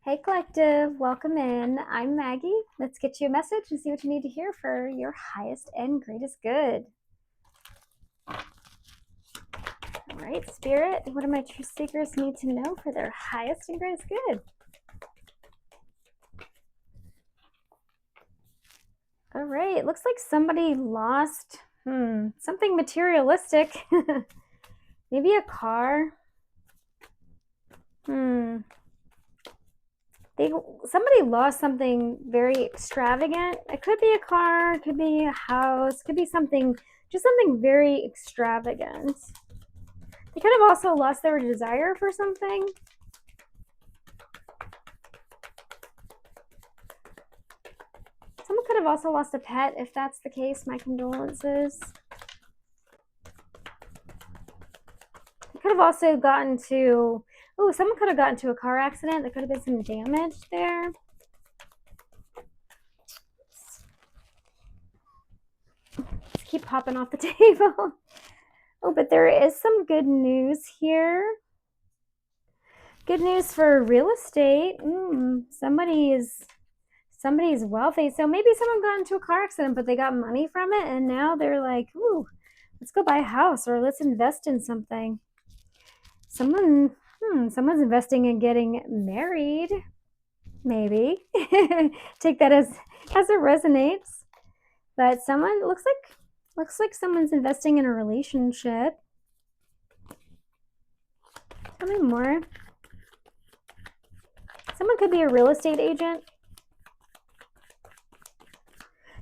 Hey Collective, welcome in. I'm Maggie. Let's get you a message and see what you need to hear for your highest and greatest good. All right, Spirit, what do my true seekers need to know for their highest and greatest good? All right, looks like somebody lost something materialistic. Maybe a car. Somebody lost something very extravagant. It could be a car, it could be a house, could be something, just something very extravagant. They could have also lost their desire for something. Someone could have also lost a pet. If that's the case, my condolences. They could have also gotten to, someone could have gotten to a car accident. There could have been some damage there. Let's keep popping off the table. Oh, but there is some good news here. Good news for real estate. Somebody's wealthy. So maybe someone got into a car accident, but they got money from it, and now they're like, ooh, let's go buy a house or let's invest in something. Someone's investing in getting married. Maybe. Take that as it resonates. But someone looks like someone's investing in a relationship. Tell me more. Someone could be a real estate agent.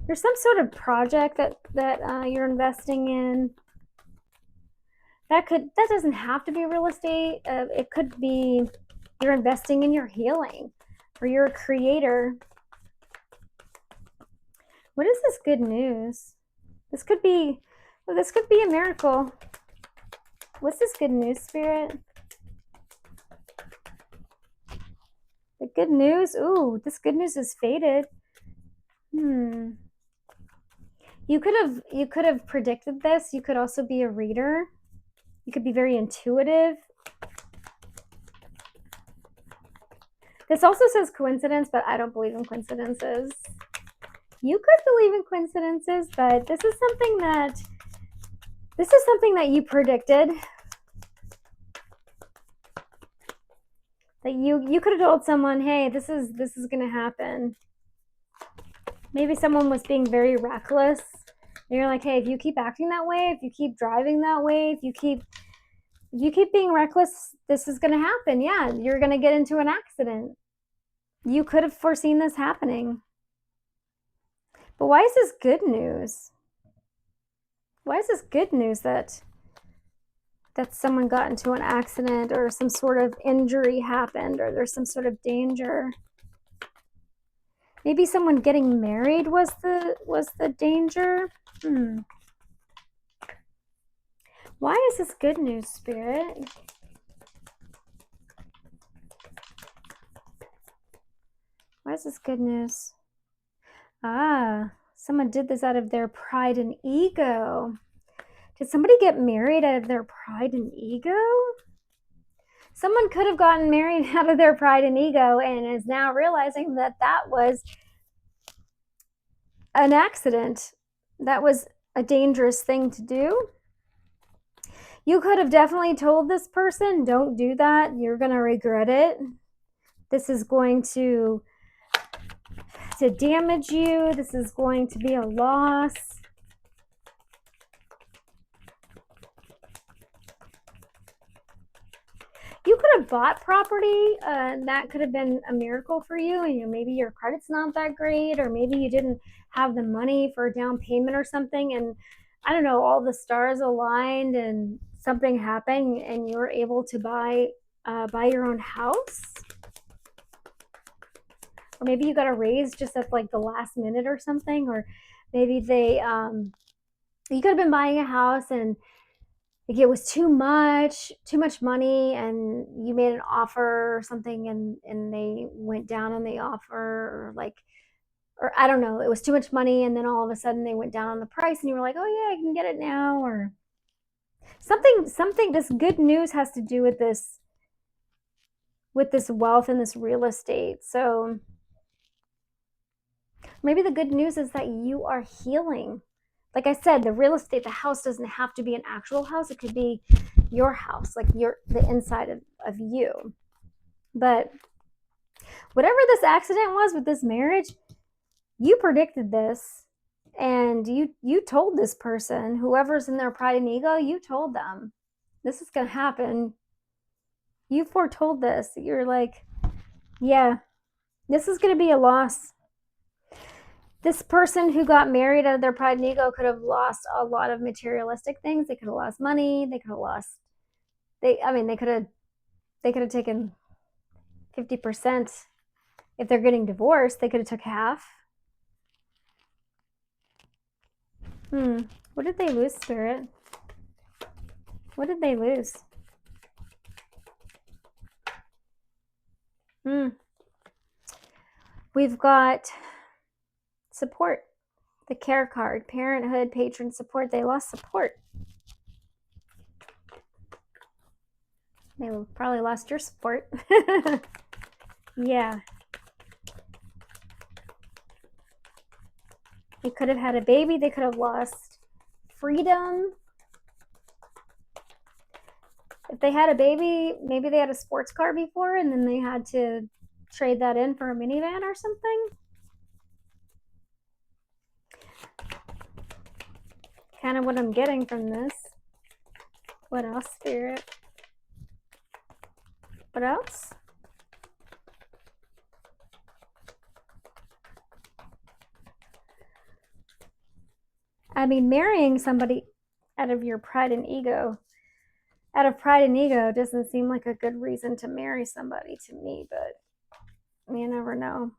There's some sort of project that you're investing in. That doesn't have to be real estate. It could be you're investing in your healing, or you're a creator. What is this good news? This could be a miracle. What's this good news, Spirit? The good news? Ooh, this good news is faded. You could have predicted this. You could also be a reader. You could be very intuitive. This also says coincidence, but I don't believe in coincidences. You could believe in coincidences, but this is something that you predicted. That you could have told someone, hey, this is going to happen. Maybe someone was being very reckless. And you're like, hey, if you keep acting that way, if you keep driving that way, if you keep being reckless, this is going to happen. Yeah, you're going to get into an accident. You could have foreseen this happening. But why is this good news? Why is this good news that someone got into an accident or some sort of injury happened or there's some sort of danger? Maybe someone getting married was the danger. Why is this good news, Spirit? Why is this good news? Someone did this out of their pride and ego. Did somebody get married out of their pride and ego? Someone could have gotten married out of their pride and ego and is now realizing that was an accident. That was a dangerous thing to do. You could have definitely told this person, don't do that. You're going to regret it. This is going to damage you. This is going to be a loss. You could have bought property, and that could have been a miracle for you. And maybe your credit's not that great, or maybe you didn't have the money for a down payment or something. And I don't know, all the stars aligned and something happened, and you were able to buy your own house. Or maybe you got a raise just at like the last minute or something. Or maybe you could have been buying a house and it was too much money, and you made an offer or something, and they went down on the offer, or I don't know, it was too much money, and then all of a sudden they went down on the price, and you were like, oh yeah, I can get it now, or something. This good news has to do with this with this wealth and this real estate. So maybe the good news is that you are healing. Like I said, the real estate, the house doesn't have to be an actual house. It could be your house, like the inside of you. But whatever this accident was with this marriage, you predicted this, and you told this person, whoever's in their pride and ego, you told them this is going to happen. You foretold this. You're like, yeah, this is going to be a loss. This person who got married out of their pride and ego could have lost a lot of materialistic things. They could have lost money. They could have lost, they could have taken 50%. If they're getting divorced, they could have took half. What did they lose, Spirit? What did they lose? We've got support, the care card, parenthood, patron support. They lost support. They probably lost your support. Yeah. They could have had a baby. They could have lost freedom. If they had a baby, maybe they had a sports car before and then they had to trade that in for a minivan or something. Kind of what I'm getting from this. What else, Spirit? What else? I mean, marrying somebody out of your pride and ego, doesn't seem like a good reason to marry somebody to me, but you never know.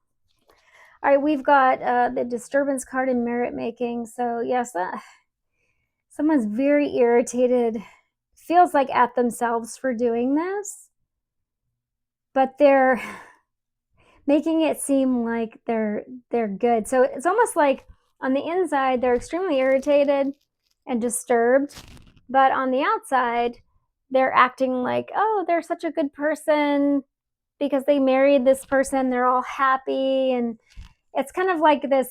All right, we've got the disturbance card in merit making. So yes, someone's very irritated, feels like at themselves for doing this, but they're making it seem like they're good. So it's almost like on the inside, they're extremely irritated and disturbed, but on the outside, they're acting like, oh, they're such a good person because they married this person. They're all happy. And it's kind of like this,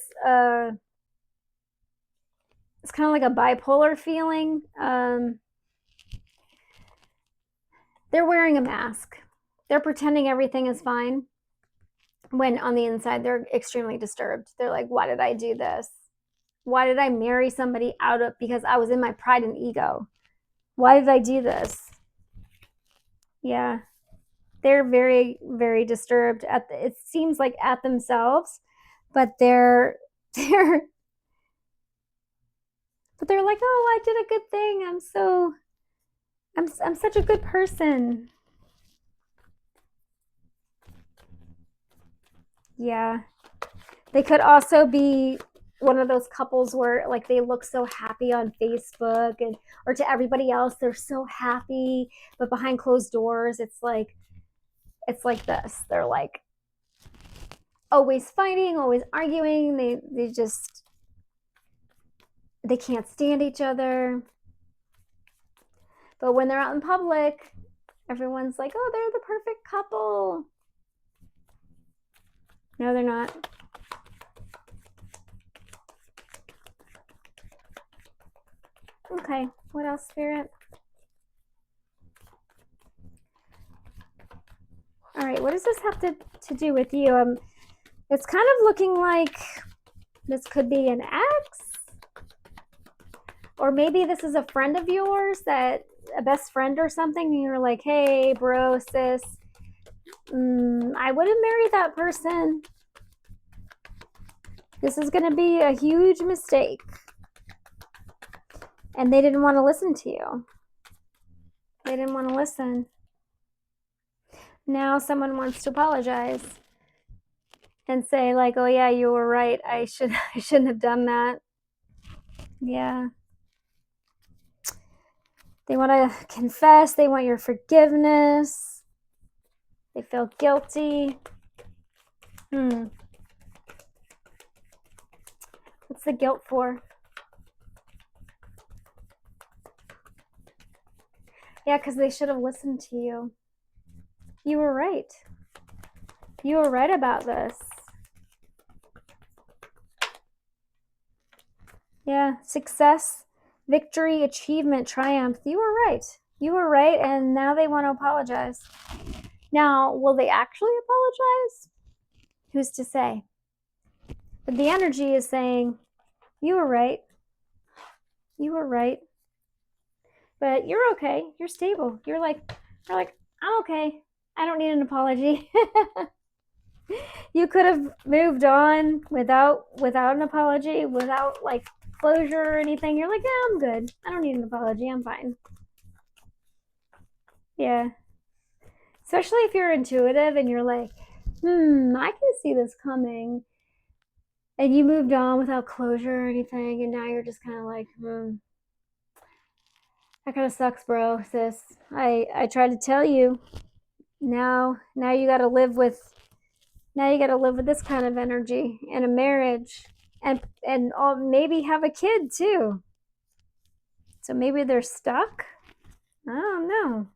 it's kind of like a bipolar feeling. They're wearing a mask. They're pretending everything is fine when on the inside, they're extremely disturbed. They're like, why did I do this? Why did I marry somebody out of, because I was in my pride and ego? Why did I do this? Yeah. They're very, very disturbed it seems like at themselves, but they're like, oh, I did a good thing. I'm such a good person. Yeah. They could also be one of those couples where like they look so happy on Facebook or to everybody else they're so happy, but behind closed doors it's like this. They're like always fighting, always arguing. They can't stand each other. But when they're out in public, everyone's like, oh, they're the perfect couple. No, they're not. Okay, what else, Spirit? All right, what does this have to do with you? It's kind of looking like this could be an ex, or maybe this is a friend of yours, that a best friend or something, and you're like, hey, bro, sis, I wouldn't marry that person. This is going to be a huge mistake. And they didn't want to listen to you. They didn't want to listen. Now someone wants to apologize and say like, oh yeah, you were right. I shouldn't have done that. Yeah. They want to confess. They want your forgiveness. They feel guilty. What's the guilt for? Yeah, because they should have listened to you. You were right. You were right about this. Yeah, success, victory, achievement, triumph. You were right. You were right, and now they want to apologize. Now, will they actually apologize? Who's to say? But the energy is saying, you were right. You were right. But you're okay. You're stable. You're like, I'm okay. I don't need an apology. You could have moved on without an apology, without like closure or anything. You're like, yeah, I'm good. I don't need an apology. I'm fine. Yeah. Especially if you're intuitive and you're like, I can see this coming. And you moved on without closure or anything, and now you're just kind of like, that kind of sucks, bro, sis. I tried to tell you. Now you got to live with this kind of energy in a marriage, and maybe have a kid too. So maybe they're stuck. I don't know.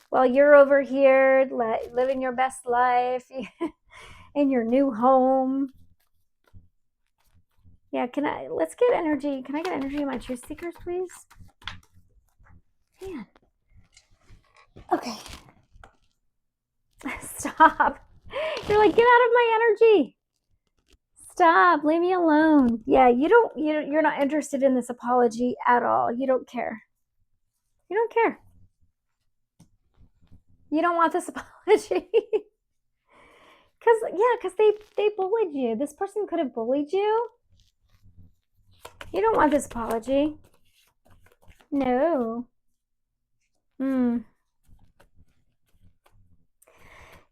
While you're over here living your best life in your new home. Yeah, let's get energy. Can I get energy in my truth seekers, please? Man. Okay. Stop. You're like, get out of my energy. Stop. Leave me alone. Yeah, you're not interested in this apology at all. You don't care. You don't care. You don't want this apology. Because they bullied you. This person could have bullied you. You don't want this apology. No.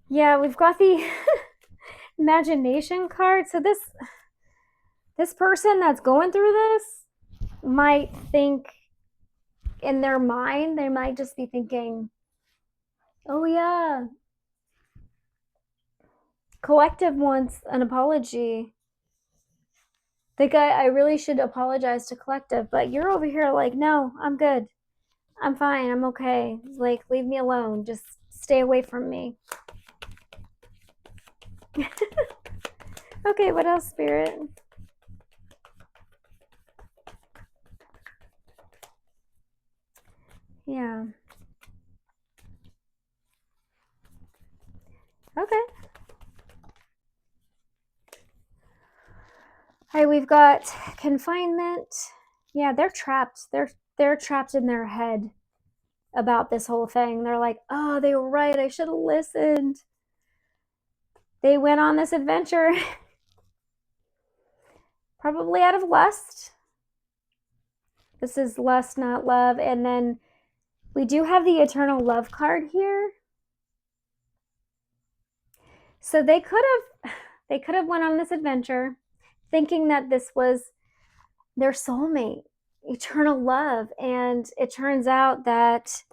Yeah, we've got the imagination card. So this person that's going through this might think, in their mind, they might just be thinking, oh yeah, collective wants an apology. Think I really should apologize to collective, but you're over here like, no, I'm good. I'm fine. I'm okay. Like, leave me alone. Just stay away from me. Okay, what else, Spirit? Yeah. Okay. All right, we've got confinement. Yeah, they're trapped. They're trapped in their head about this whole thing. They're like, oh, they were right. I should have listened. They went on this adventure probably out of lust. This is lust, not love. And then we do have the eternal love card here. So they could have went on this adventure thinking that this was their soulmate, eternal love, and it turns out that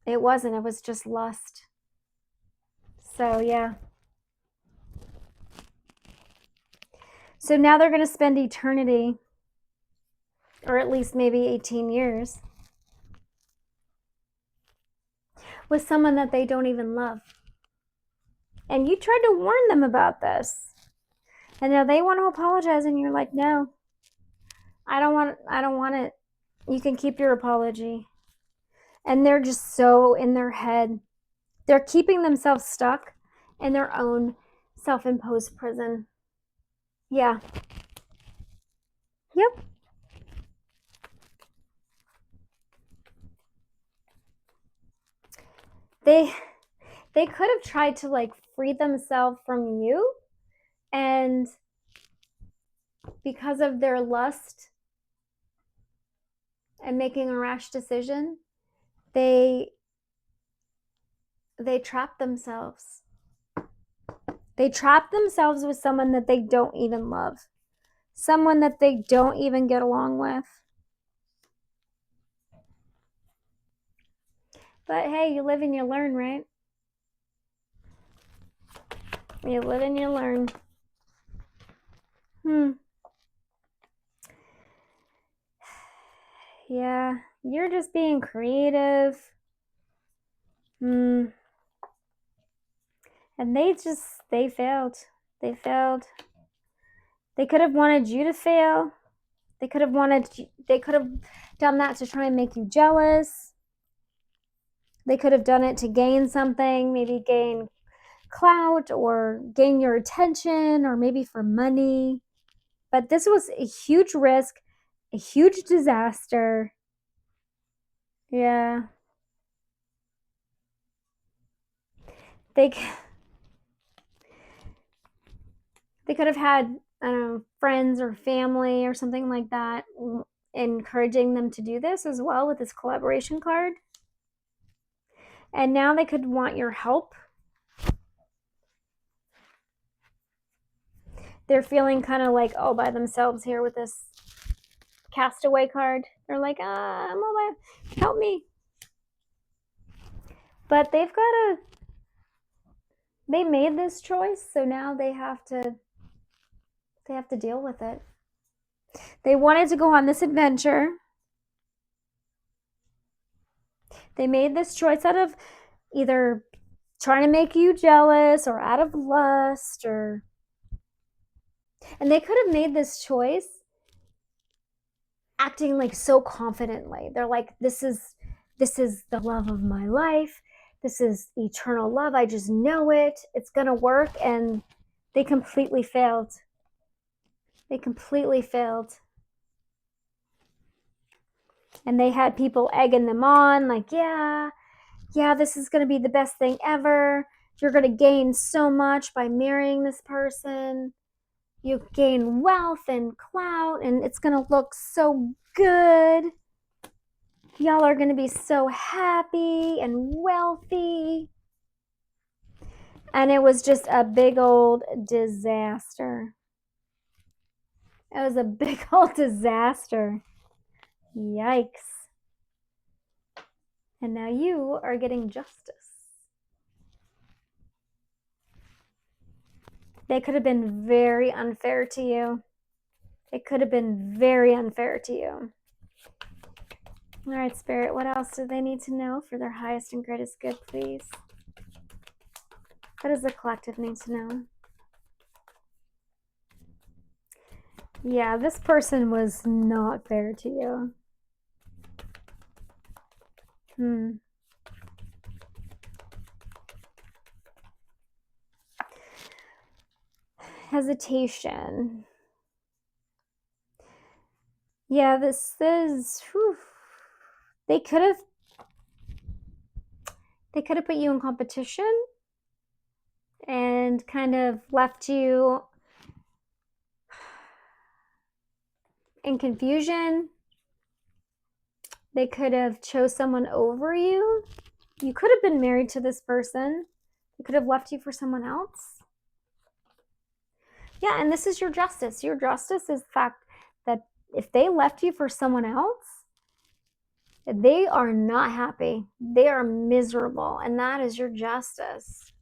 it wasn't. It was just lust. So yeah. So now they're going to spend eternity, or at least maybe 18 years, with someone that they don't even love. And you tried to warn them about this. And now they want to apologize, and you're like, no, I don't want it. You can keep your apology. And they're just so in their head. They're keeping themselves stuck in their own self-imposed prison. Yeah. Yep. They could have tried to like free themselves from you, and because of their lust and making a rash decision, they trap themselves. They trap themselves with someone that they don't even love, someone that they don't even get along with. But hey, you live and you learn, right? You live and you learn. Yeah, you're just being creative. And they failed. They failed. They could have wanted you to fail. They could have done that to try and make you jealous. They could have done it to gain something, maybe gain clout or gain your attention or maybe for money. But this was a huge risk, a huge disaster. Yeah. They could have had, I don't know, friends or family or something like that encouraging them to do this as well with this collaboration card. And now they could want your help. They're feeling kind of like all by themselves here with this castaway card. They're like, I'm all by, help me. But they made this choice, so now they have to deal with it. They wanted to go on this adventure. They made this choice out of either trying to make you jealous or out of lust, and they could have made this choice acting like so confidently. They're like, this is the love of my life. This is eternal love. I just know it. It's going to work. And they completely failed. They completely failed. And they had people egging them on, like, yeah, this is going to be the best thing ever. You're going to gain so much by marrying this person. You gain wealth and clout, and it's going to look so good. Y'all are going to be so happy and wealthy. And it was just a big old disaster. It was a big old disaster. Yikes. And now you are getting justice. They could have been very unfair to you. It could have been very unfair to you. All right, Spirit, what else do they need to know for their highest and greatest good, please? What does the collective need to know? Yeah, this person was not fair to you. Hesitation. Yeah, this is... They could have put you in competition and kind of left you in confusion. They could have chose someone over you. You could have been married to this person. They could have left you for someone else. Yeah, and this is your justice. Your justice is the fact that if they left you for someone else, they are not happy. They are miserable. And that is your justice.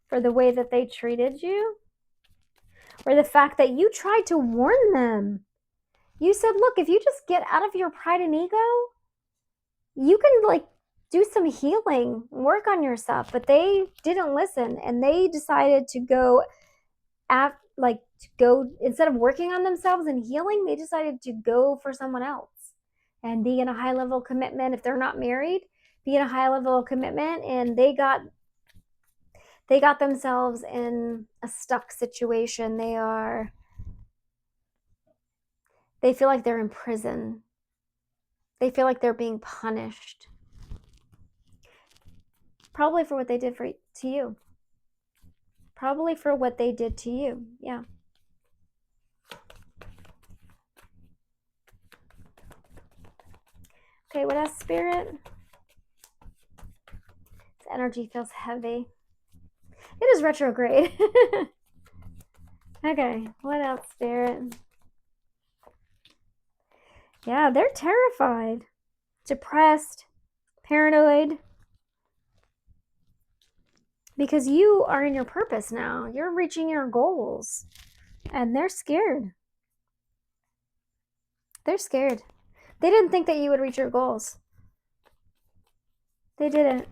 For the way that they treated you, or the fact that you tried to warn them. You said, look, if you just get out of your pride and ego, you can do some healing, work on yourself. But they didn't listen, and they decided to go instead of working on themselves and healing, they decided to go for someone else and be in a high level commitment. If they're not married, be in a high level commitment, and they got themselves in a stuck situation. They feel like they're in prison. They feel like they're being punished. Probably for what they did to you. Probably for what they did to you. Yeah. Okay, what else, Spirit? This energy feels heavy. It is retrograde. Okay, what else, Spirit? Yeah, they're terrified, depressed, paranoid. Because you are in your purpose now. You're reaching your goals. And they're scared. They're scared. They didn't think that you would reach your goals. They didn't.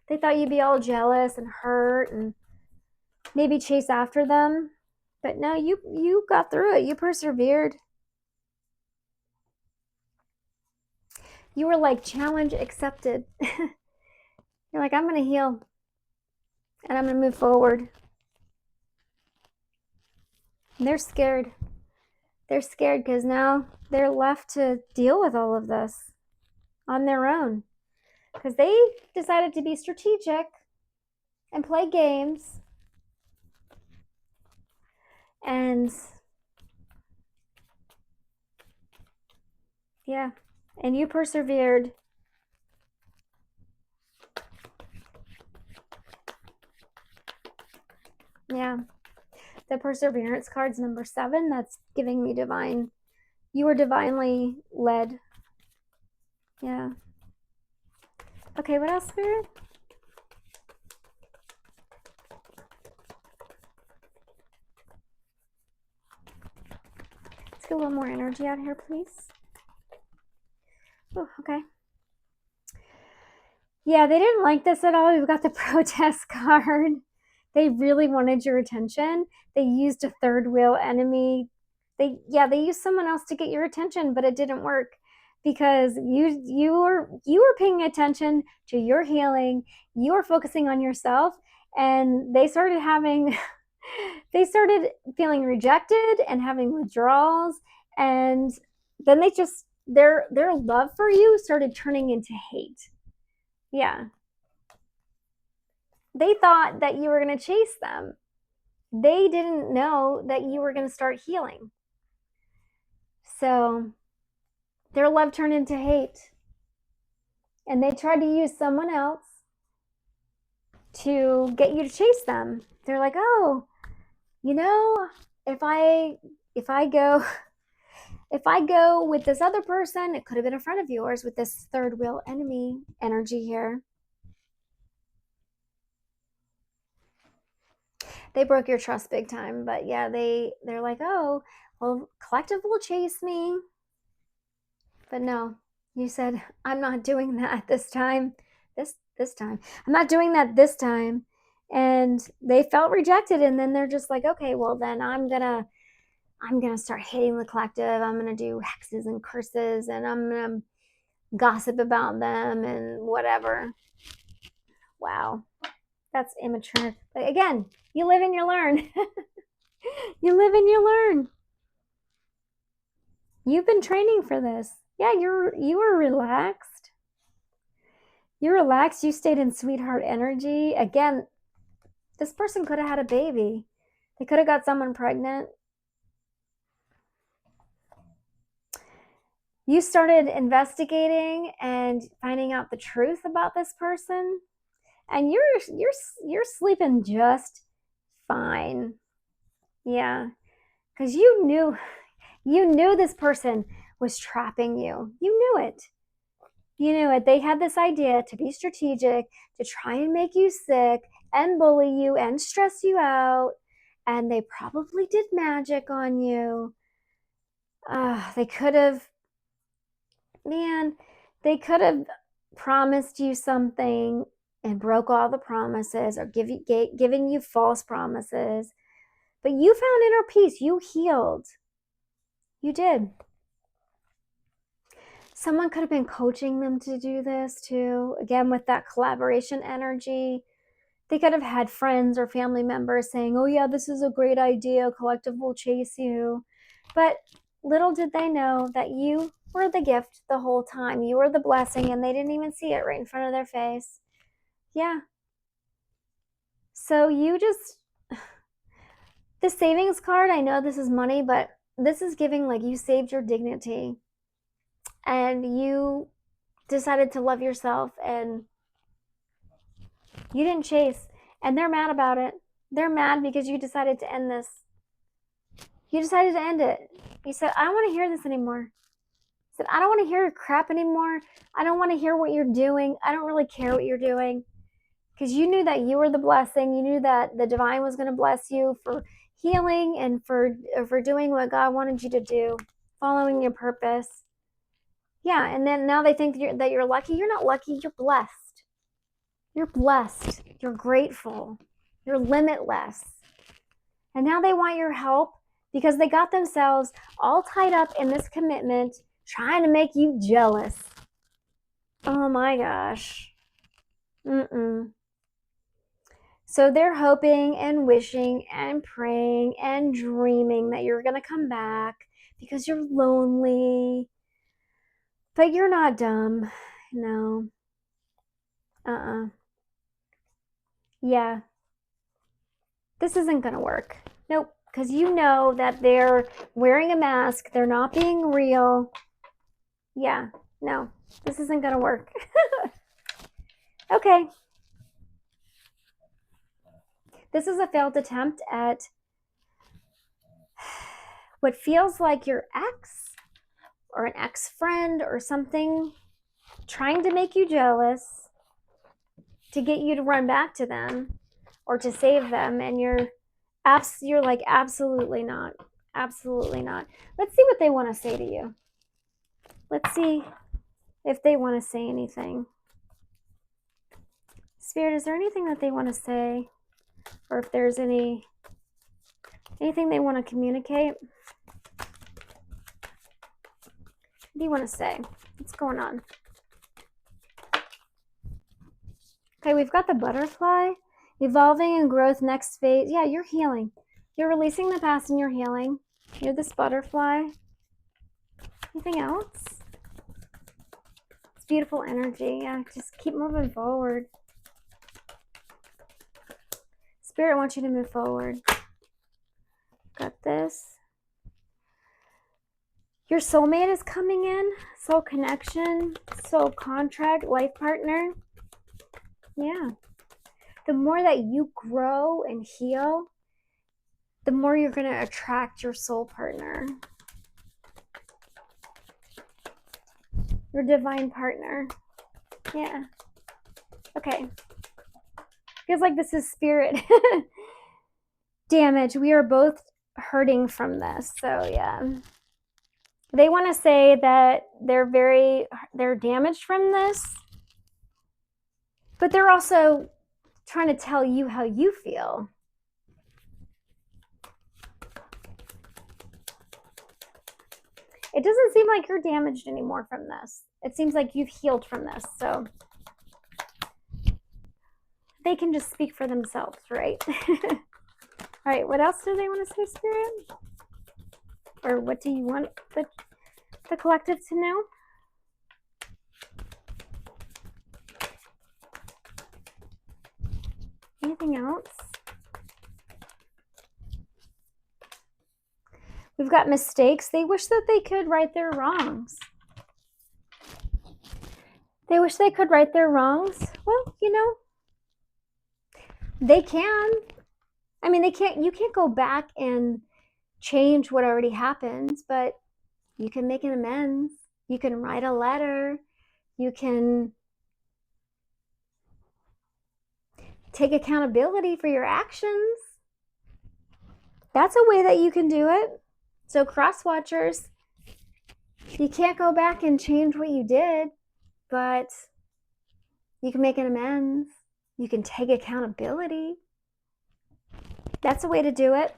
They thought you'd be all jealous and hurt and maybe chase after them. But no, you got through it. You persevered. You were like, challenge accepted. You're like, I'm going to heal and I'm going to move forward. And they're scared. They're scared because now they're left to deal with all of this on their own. Because they decided to be strategic and play games. And yeah, and you persevered. Yeah. The perseverance card's number 7. That's giving me divine. You were divinely led. Yeah. Okay, what else, Spirit? Let's get a little more energy out here, please. Oh, okay. Yeah, they didn't like this at all. We've got the protest card. They really wanted your attention. They used a third wheel enemy. They used someone else to get your attention, but it didn't work because you were paying attention to your healing. You were focusing on yourself, and they started feeling rejected and having withdrawals, and then they just their love for you started turning into hate. Yeah. They thought that you were going to chase them. They didn't know that you were going to start healing. So their love turned into hate. And they tried to use someone else to get you to chase them. They're like, oh, you know, if I go with this other person, it could have been a friend of yours with this third wheel enemy energy here. They broke your trust big time, but yeah, they're like, oh, well, collective will chase me. But no, you said, I'm not doing that this time. This time. I'm not doing that this time. And they felt rejected, and then they're just like, okay, well then I'm gonna start hating the collective. I'm gonna do hexes and curses, and I'm gonna gossip about them and whatever. Wow. That's immature. But again, you live and you learn. You live and you learn. You've been training for this. Yeah, you were relaxed. You're relaxed. You stayed in sweetheart energy. Again, this person could have had a baby. They could have got someone pregnant. You started investigating and finding out the truth about this person, and you're sleeping just fine. Yeah, because you knew this person was trapping you. You knew it. You knew it. They had this idea to be strategic, to try and make you sick and bully you and stress you out. And they probably did magic on you. They could have promised you something and broke all the promises, or giving you false promises. But you found inner peace. You healed. You did. Someone could have been coaching them to do this too. Again, with that collaboration energy. They could have had friends or family members saying, oh yeah, this is a great idea. Collective will chase you. But little did they know that you were the gift the whole time. You were the blessing, and they didn't even see it right in front of their face. Yeah. So you just, the savings card, I know this is money, but this is giving like you saved your dignity and you decided to love yourself, and you didn't chase. And they're mad about it. They're mad because you decided to end this. You decided to end it. You said, I don't want to hear this anymore. You said, I don't want to hear your crap anymore. I don't want to hear what you're doing. I don't really care what you're doing. Because you knew that you were the blessing. You knew that the divine was going to bless you for healing and for doing what God wanted you to do, following your purpose. Yeah, and then now they think that you're lucky. You're not lucky, you're blessed. You're blessed. You're grateful. You're limitless. And now they want your help because they got themselves all tied up in this commitment, trying to make you jealous. Oh my gosh. So they're hoping and wishing and praying and dreaming that you're going to come back because you're lonely. But you're not dumb. No. Yeah. This isn't going to work. Nope. Because you know that they're wearing a mask. They're not being real. Yeah. No. This isn't going to work. Okay. This is a failed attempt at what feels like your ex or an ex-friend or something trying to make you jealous to get you to run back to them or to save them, and you're like, absolutely not. Absolutely not. Let's see what they want to say to you. Let's see if they want to say anything. Spirit, is there anything that they want to say? Or if there's anything they want to communicate? What do you want to say? What's going on? Okay, we've got the butterfly. Evolving and growth, next phase. Yeah, you're healing. You're releasing the past and you're healing. You're this butterfly. Anything else? It's beautiful energy. Yeah, just keep moving forward. Spirit wants you to move forward. Got this. Your soulmate is coming in. Soul connection, soul contract, life partner. Yeah. The more that you grow and heal, the more you're going to attract your soul partner. Your divine partner. Yeah. Okay. Feels like this is spirit damage. We are both hurting from this. So yeah. They want to say that they're damaged from this, but they're also trying to tell you how you feel. It doesn't seem like you're damaged anymore from this. It seems like you've healed from this. So they can just speak for themselves, right? All right, what else do they want to say, Spirit? Or what do you want the collective to know? Anything else? We've got mistakes. They wish that they could right their wrongs. They wish they could right their wrongs. Well, you know, they can. I mean, you can't go back and change what already happened, but you can make an amends. You can write a letter. You can take accountability for your actions. That's a way that you can do it. So cross watchers, you can't go back and change what you did, but you can make an amends. You can take accountability. That's a way to do it.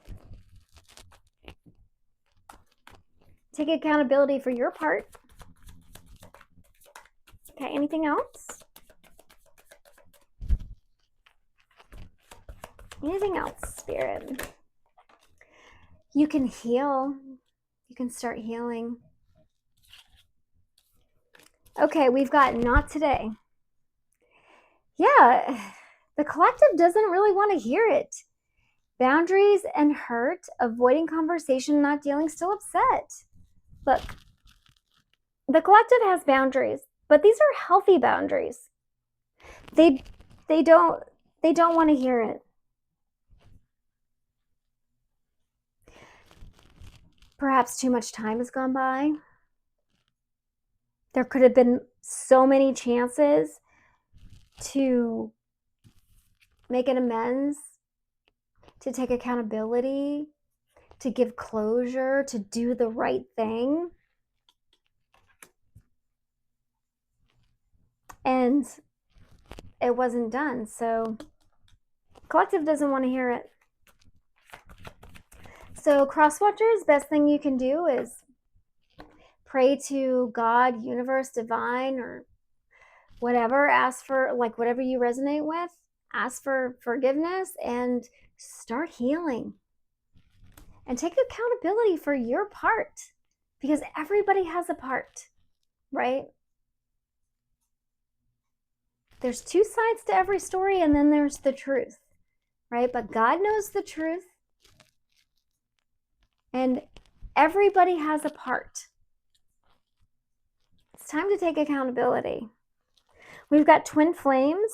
Take accountability for your part. Okay, anything else? Anything else, Spirit? You can heal. You can start healing. Okay, we've got not today. Yeah, the collective doesn't really want to hear it. Boundaries and hurt, avoiding conversation, not dealing, still upset. Look, the collective has boundaries, but these are healthy boundaries. They don't want to hear it. Perhaps too much time has gone by. There could have been so many chances to make an amends, to take accountability, to give closure, to do the right thing. and it wasn't done. So collective doesn't want to hear it. So cross watchers, best thing you can do is pray to God, universe, divine, or whatever. Ask for like whatever you resonate with. Ask for forgiveness and start healing. And take accountability for your part, because everybody has a part, right? There's two sides to every story, and then there's the truth, right? But God knows the truth, and everybody has a part. It's time to take accountability. We've got twin flames.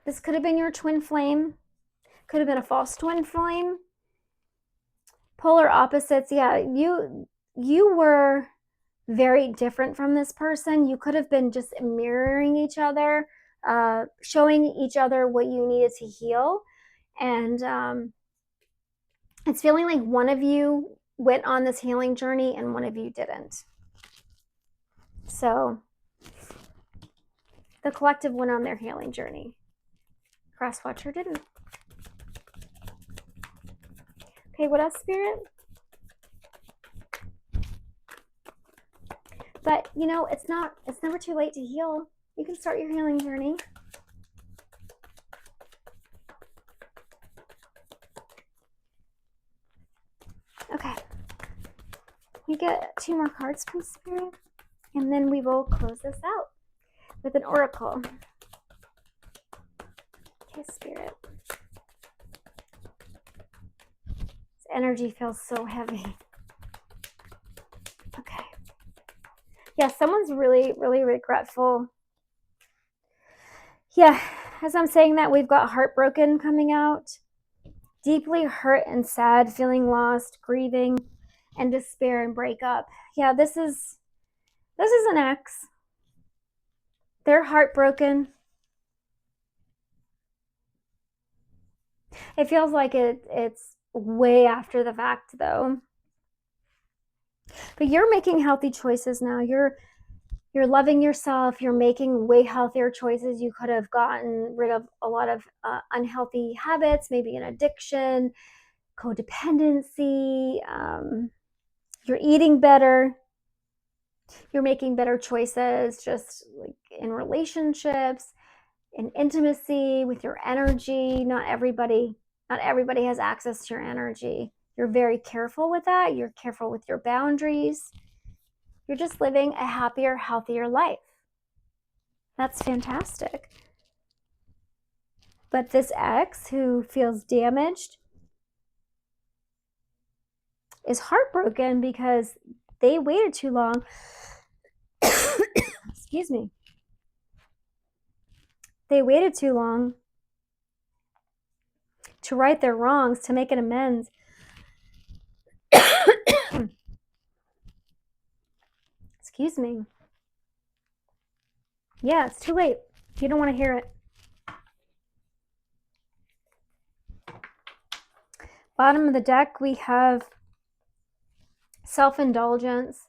This could have been your twin flame. Could have been a false twin flame. Polar opposites. Yeah, you were very different from this person. You could have been just mirroring each other, showing each other what you needed to heal. And it's feeling like one of you went on this healing journey and one of you didn't. So the collective went on their healing journey. Crosswatcher didn't. Okay, what else, Spirit? But you know, it's never too late to heal. You can start your healing journey. Okay. You get 2 more cards from Spirit, and then we will close this out with an oracle. Okay, Spirit. This energy feels so heavy. Okay. Yeah, someone's really, really regretful. Yeah, as I'm saying that, we've got heartbroken coming out. Deeply hurt and sad, feeling lost, grieving, and despair and breakup. Yeah, this is an ex. They're heartbroken. It feels like it's way after the fact, though. But you're making healthy choices now. You're loving yourself. You're making way healthier choices. You could have gotten rid of a lot of unhealthy habits, maybe an addiction, codependency. You're eating better. You're making better choices just like in relationships, in intimacy, with your energy. Not everybody has access to your energy. You're very careful with that. You're careful with your boundaries. You're just living a happier, healthier life. That's fantastic. But this ex who feels damaged is heartbroken because they waited too long. Excuse me. They waited too long to right their wrongs, to make an amends. Excuse me. Yeah, it's too late. You don't want to hear it. Bottom of the deck, we have self-indulgence.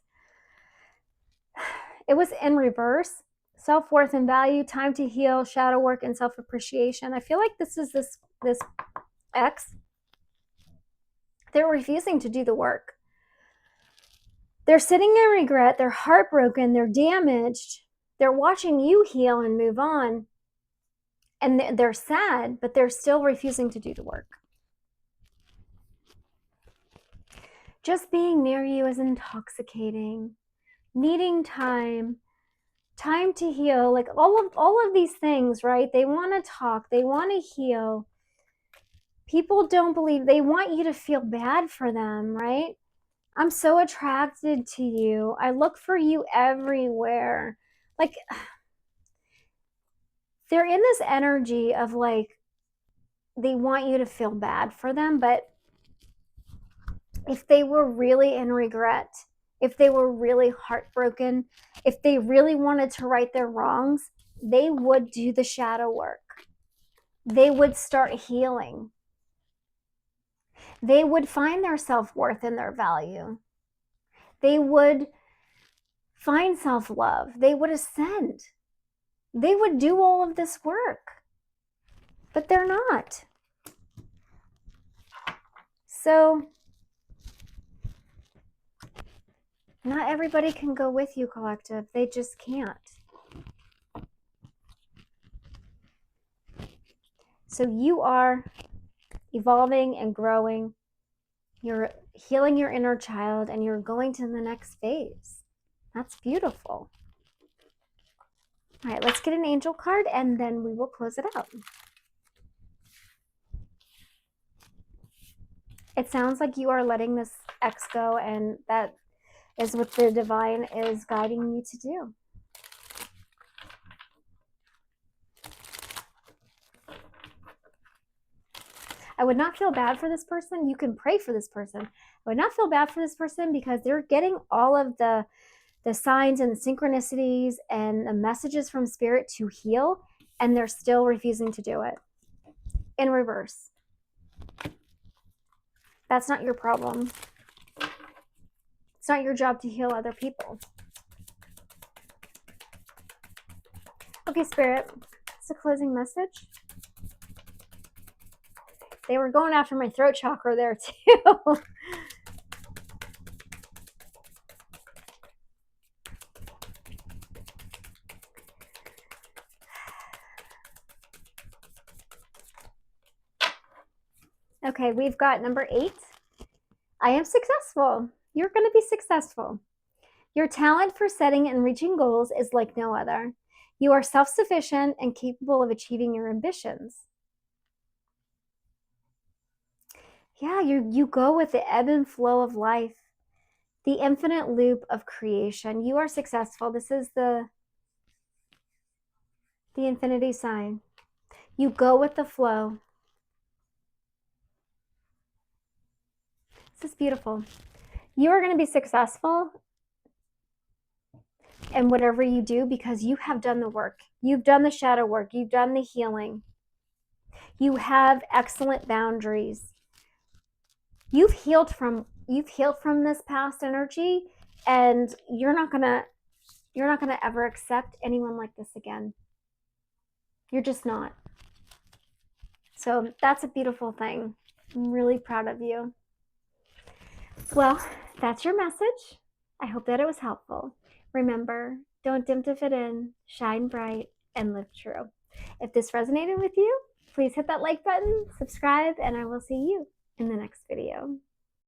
It was in reverse. Self-worth and value, time to heal, shadow work, and self-appreciation. I feel like this is this ex. They're refusing to do the work. They're sitting in regret. They're heartbroken. They're damaged. They're watching you heal and move on. And they're sad, but they're still refusing to do the work. Just being near you is intoxicating. Needing time to heal, like all of these things, right? They want to talk, they want to heal. People don't believe, they want you to feel bad for them, right? I'm so attracted to you. I look for you everywhere. Like, they're in this energy of like, they want you to feel bad for them, but if they were really in regret, if they were really heartbroken, if they really wanted to right their wrongs, they would do the shadow work. They would start healing. They would find their self-worth and their value. They would find self-love. They would ascend. They would do all of this work, but they're not. So not everybody can go with you, collective. They just can't. So you are evolving and growing. You're healing your inner child and you're going to the next phase. That's beautiful. All right, let's get an angel card and then we will close it out. It sounds like you are letting this ex go, and that is what the divine is guiding you to do. I would not feel bad for this person. You can pray for this person. I would not feel bad for this person because they're getting all of the signs and the synchronicities and the messages from spirit to heal, and they're still refusing to do it in reverse. That's not your problem. It's not your job to heal other people. Okay, Spirit, it's a closing message. They were going after my throat chakra there too. Okay, we've got number 8. I am successful. You're going to be successful. Your talent for setting and reaching goals is like no other. You are self-sufficient and capable of achieving your ambitions. Yeah, you go with the ebb and flow of life, the infinite loop of creation. You are successful. This is the infinity sign. You go with the flow. This is beautiful. You are going to be successful in whatever you do because you have done the work. You've done the shadow work. You've done the healing. You have excellent boundaries. You've healed from this past energy, and you're not gonna ever accept anyone like this again. You're just not. So that's a beautiful thing. I'm really proud of you. Well, that's your message. I hope that it was helpful. Remember, don't dim to fit in, shine bright, and live true. If this resonated with you, please hit that like button, subscribe, and I will see you in the next video.